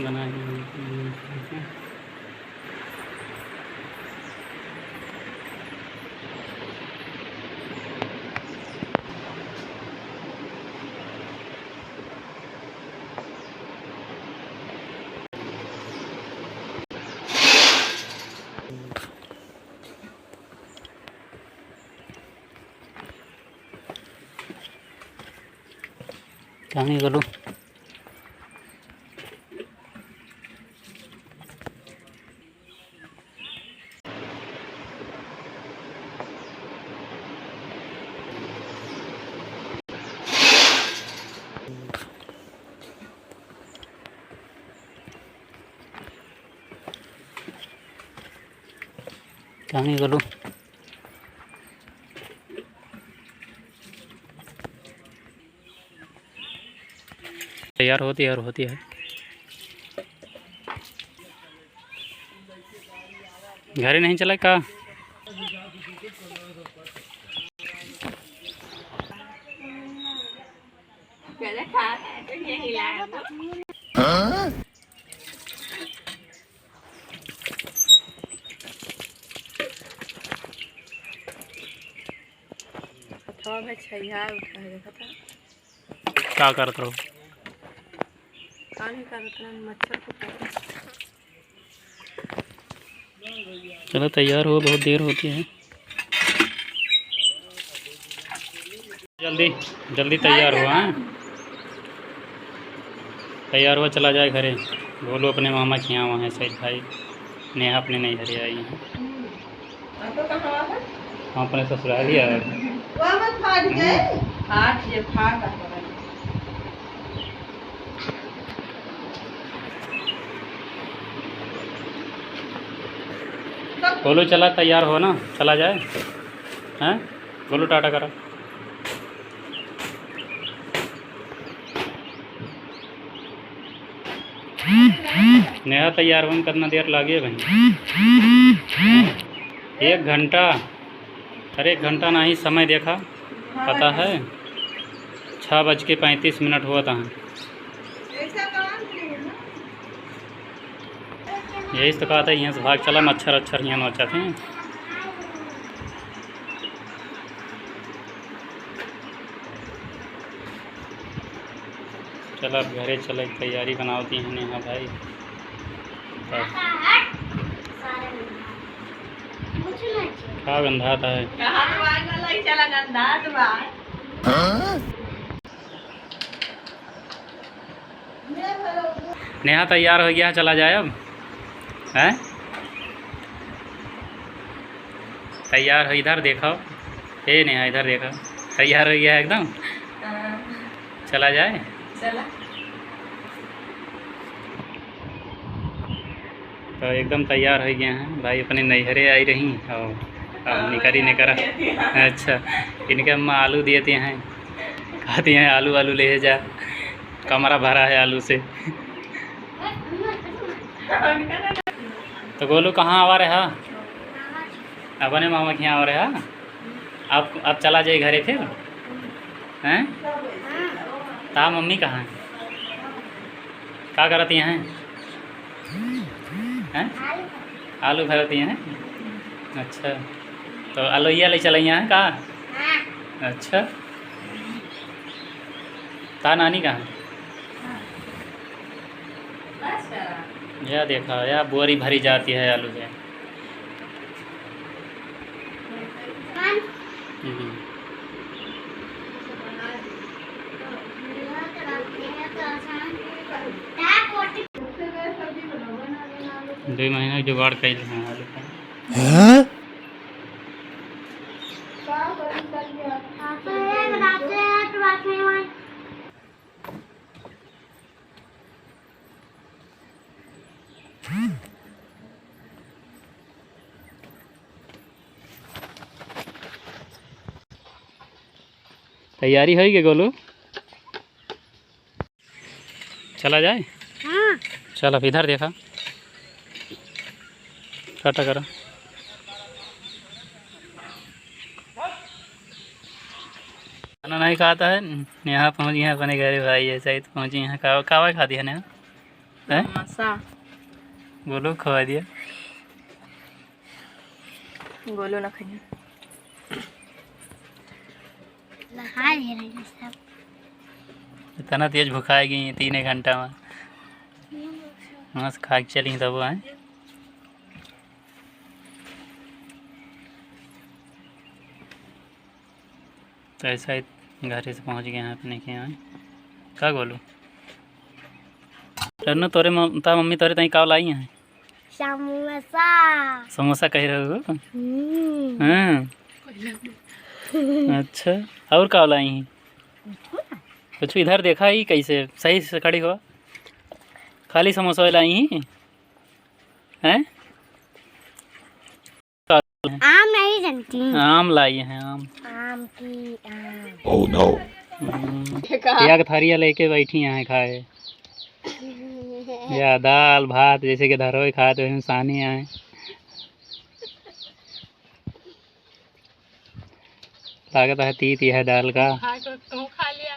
बनाए। कहानी करो। कहानी करो। तैयार होती है। घरे नहीं चला का? हाँ? क्या करते हो? मच्छर को चलो तैयार हो, बहुत देर होती है। जल्दी जल्दी तैयार हो। हाँ तैयार हुआ, चला जाए घरे। बोलो अपने मामा के यहाँ वहाँ है सैद भाई, नेहा अपने नहीं हरे आई हैं। हम अपने ससुराल ही आए। बोलो चला, तैयार हो ना, चला जाए। हैं बोलो टाटा करो। नेहा तैयार होने करना देर लागे भाई। 1 घंटा। अरे 1 घंटा नहीं, समय देखा पता है 6:35 हुआ था। यही तो कहा था, यहाँ से भाग चला, मच्छर अच्छर यहाँ नोचा थे। चला अब घरे चले, तैयारी बनाती हैं नेहा भाई। क्या गंधाता है। हाँ? नेहा तैयार हो गया, चला जाए अब। हैं तैयार हो, इधर देखो। ए नेहा इधर देखो, तैयार हो गया है एकदम। चला जाए। चला। तो एकदम तैयार हो गए हैं भाई, अपने नैहरे आई रही और निकरी ने करा। अच्छा, इनके अम्मा आलू देते हैं, कहती हैं आलू आलू ले जा, कमरा भरा है आलू से। तो बोलो कहाँ आवा रहा? अपने मामा के यहाँ आ रहा। अब चला जाए घरे फिर। हैं ता मम्मी कहाँ है? क्या करती हैं? हैं आलू भरती हैं। अच्छा, तो आलूया ले चल हैं का? अच्छा, ता नानी कहाँ है? यह देखा, यह बोरी भरी जाती है आलू से। दो महीना जुगाड़ कर हैं आलू का। तैयारी है क्या गोलू? चला जाए। हाँ। चल अब इधर देखा, टाटा करो। खाना नहीं खाता है, यहाँ पहुँच गए अपने घर भाई। ऐसा ही तो पहुँची यहाँ। कावा खा दिया ना है? समोसा। गोलू खवा दिया। गोलू ना खाइए। इतना तेज भुखाएगी 3 घंटा में। मस्त खा के चली तब वो है। तो ऐसा ही घर से पहुंच गए हैं अपने के यहाँ। क्या गोलू रन्नू तोरे मम्मी तोरे तई का लाई हैं? समोसा। समोसा कह रहे हो? हाँ अच्छा, और का लाई हैं? कुछ इधर देखा ही कैसे सही से खड़ी हो? खाली समोसा लाई हैं? हैं? आम नहीं जानती। आम लाई हैं आम। आम की आम। Oh no. एक थरिया लेके बैठी हैं खाए। या दाल भात जैसे कि धरोई खाते हैं इंसानी हैं। लागत है तीत है दाल का। खा लिया।